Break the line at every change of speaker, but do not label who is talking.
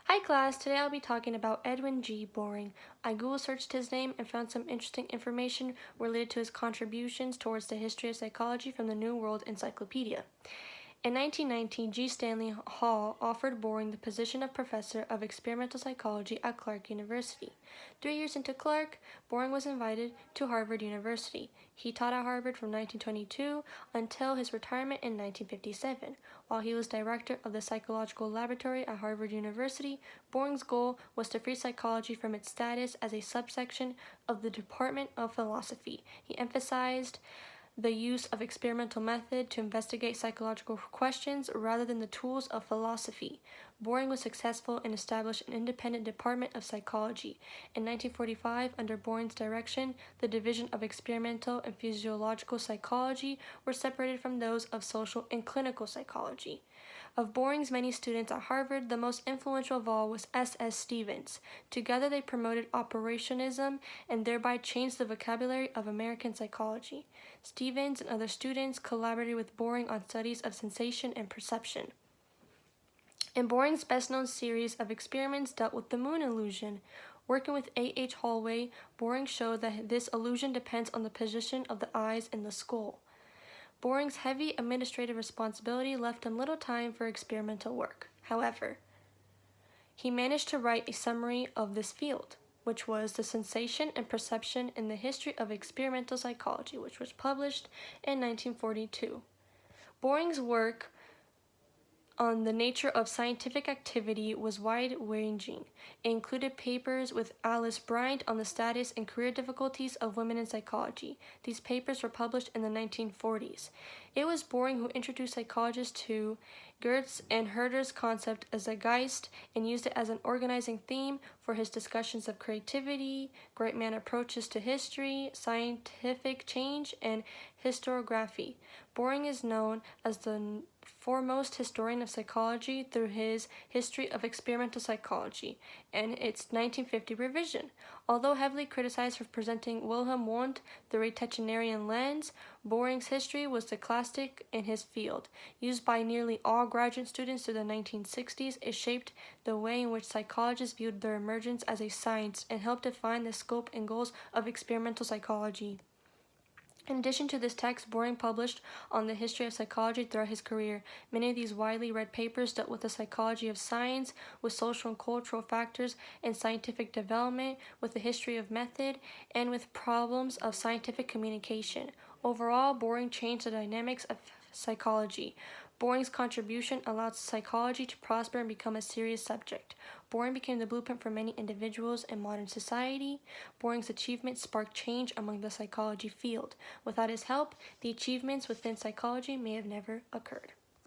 Hi class, today I'll be talking about Edwin G. Boring. I Google searched his name and found some interesting information related to his contributions towards the history of psychology from the New World Encyclopedia. In 1919, G. Stanley Hall offered Boring the position of professor of experimental psychology at Clark University. 3 years into Clark, Boring was invited to Harvard University. He taught at Harvard from 1922 until his retirement in 1957. While he was director of the psychological laboratory at Harvard University, Boring's goal was to free psychology from its status as a subsection of the Department of Philosophy. He emphasized the use of experimental method to investigate psychological questions rather than the tools of philosophy. Boring was successful in establishing an independent department of psychology. In 1945, under Boring's direction, the division of experimental and physiological psychology were separated from those of social and clinical psychology. Of Boring's many students at Harvard, the most influential of all was S.S. Stevens. Together they promoted operationism and thereby changed the vocabulary of American psychology. Stevens and other students collaborated with Boring on studies of sensation and perception. In Boring's best-known series of experiments dealt with the moon illusion. Working with A.H. Holloway, Boring showed that this illusion depends on the position of the eyes in the skull. Boring's heavy administrative responsibility left him little time for experimental work. However, he managed to write a summary of this field, which was The Sensation and Perception in the History of Experimental Psychology, which was published in 1942. Boring's work on the nature of scientific activity was wide-ranging. It included papers with Alice Bryant on the status and career difficulties of women in psychology. These papers were published in the 1940s. It was Boring who introduced psychologists to Gertz and Herder's concept of Zeitgeist and used it as an organizing theme for his discussions of creativity, great man approaches to history, scientific change, and historiography. Boring is known as the foremost historian of psychology through his History of Experimental Psychology and its 1950 revision. Although heavily criticized for presenting Wilhelm Wundt through a Tachinarian lens, Boring's history was the classic in his field. Used by nearly all graduate students through the 1960s, it shaped the way in which psychologists viewed their emergence as a science and helped define the scope and goals of experimental psychology. In addition to this text, Boring published on the history of psychology throughout his career. Many of these widely read papers dealt with the psychology of science, with social and cultural factors and scientific development, with the history of method, and with problems of scientific communication. Overall, Boring changed the dynamics of psychology. Boring's contribution allowed psychology to prosper and become a serious subject. Boring became the blueprint for many individuals in modern society. Boring's achievements sparked change among the psychology field. Without his help, the achievements within psychology may have never occurred.